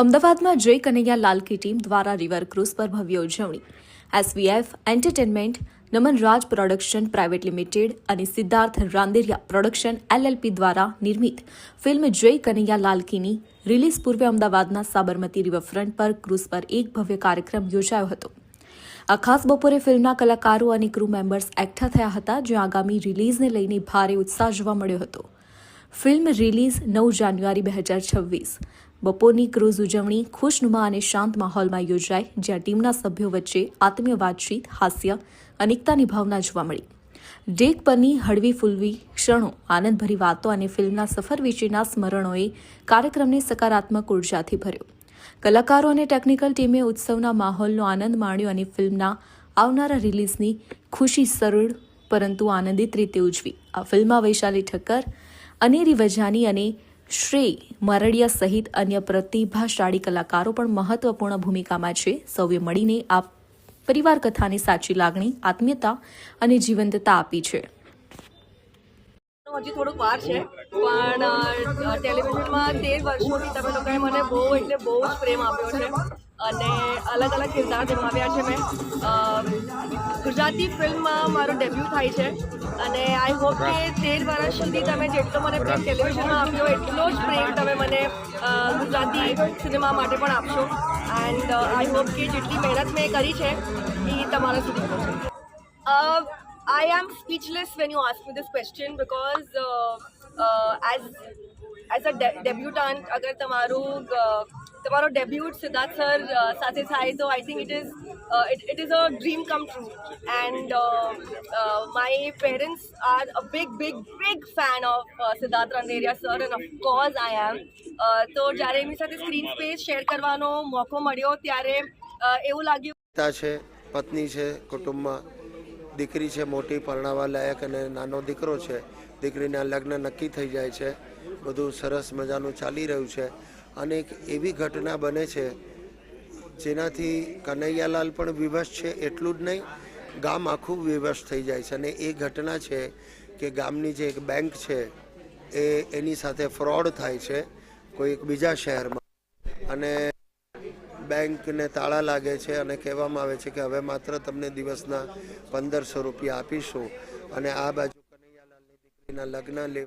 અમદાવાદમાં જય કનૈયા લાલ કી ટીમ દ્વારા રિવર ક્રૂઝ પર ભવ્ય ઉજવણી. એસવીએફ એન્ટરટેનમેન્ટ, નમન રાજ પ્રોડક્શન પ્રાઇવેટ લિમિટેડ અને સિદ્ધાર્થ રાંદેરિયા પ્રોડક્શન એલએલપી દ્વારા નિર્મિત ફિલ્મ જય કનૈયા લાલ કીની રિલીઝ પૂર્વે અમદાવાદના સાબરમતી રિવરફ્રન્ટ પર ક્રૂઝ પર એક ભવ્ય કાર્યક્રમ યોજાયો હતો. આ ખાસ બપોરે ફિલ્મના કલાકારો અને ક્રૂ મેમ્બર્સ એકઠા થયા હતા, જ્યાં આગામી રિલીઝને લઈને ભારે ઉત્સાહ જોવા મળ્યો હતો. ફિલ્મ રિલીઝ 9 જાન્યુઆરી 2026. બપોરની ક્રૂઝ ઉજવણી ખુશનુમા અને શાંત માહોલમાં યોજાઈ, જ્યાં ટીમના સભ્યો વચ્ચે આત્મીય વાતચીત, હાસ્ય અને એકતાની ભાવના જોવા મળી. ડેક પરની હળવી ફૂલવી ક્ષણો, આનંદભરી વાતો અને ફિલ્મના સફર વિશેના સ્મરણોએ કાર્યક્રમને સકારાત્મક ઉર્જાથી ભર્યો. કલાકારો અને ટેકનિકલ ટીમે ઉત્સવના માહોલનો આનંદ માણ્યો અને ફિલ્મના આવનારા રિલીઝની ખુશી સરળ પરંતુ આનંદિત રીતે ઉજવી. આ ફિલ્મમાં વૈશાલી ઠક્કર, અનેરી વજાની અને શ્રેય મરડિયા સહિત અન્ય પ્રતિભાશાળી કલાકારો પણ મહત્વપૂર્ણ ભૂમિકામાં છે. સૌએ મળીને આ પરિવાર કથાને સાચી લાગણી, આત્મીયતા અને જીવંતતા આપી છે. હજી થોડુંક વાર છે, પણ ટેલિવિઝનમાં 13 વર્ષોથી તમે લોકોએ મને બહુ જ પ્રેમ આપ્યો છે અને અલગ અલગ કિરદાર નિભાવ્યા છે. મેં ગુજરાતી ફિલ્મમાં મારું ડેબ્યુ થાય છે અને આઈ હોપ કે 13 વર્ષ સુધી તમે જેટલો મને પ્રેમ ટેલિવિઝનમાં આપ્યો એટલો જ પ્રેમ તમે મને ગુજરાતી સિનેમા માટે પણ આપશો. એન્ડ આઈ હોપ કે જેટલી મહેનત મેં કરી છે એ તમારા સુધી પહોંચે. I am speechless when you ask me this question because as a debutant, अगर તમારો ડેબ્યુટ સિદ્ધાર્થ સર સાથે થાય તો I think it is a dream come true. And my parents are a big fan of Siddharth Randeria sir, and of course I am. તો જ્યારે એમની સાથે screen space share કરવાનો મોકો મળ્યો ત્યારે એવું લાગ્યું છે, પત્ની છે, કુટુંબમાં દીકરી છે, મોટી પરણાવા લાયક, અને નાનો દીકરો છે. દીકરીના લગ્ન નક્કી થઈ જાય છે, બધું સરસ મજાનું ચાલી રહ્યું છે અને એક એવી ઘટના બને છે જેનાથી કનૈયાલાલ પણ વિવશ છે, એટલું જ નહીં ગામ આખું વિવશ થઈ જાય છે. અને એ ઘટના છે કે ગામની જે એક બેંક છે એની સાથે ફ્રોડ થાય છે કોઈ એક બીજા શહેરમાં, અને બેંકને તાળા લાગે છે અને કહેવામાં આવે છે કે હવે માત્ર તમને દિવસના 1500 રૂપિયા આપીશું. અને આ બાજુ કનૈયાલાલની દીકરીના લગ્ન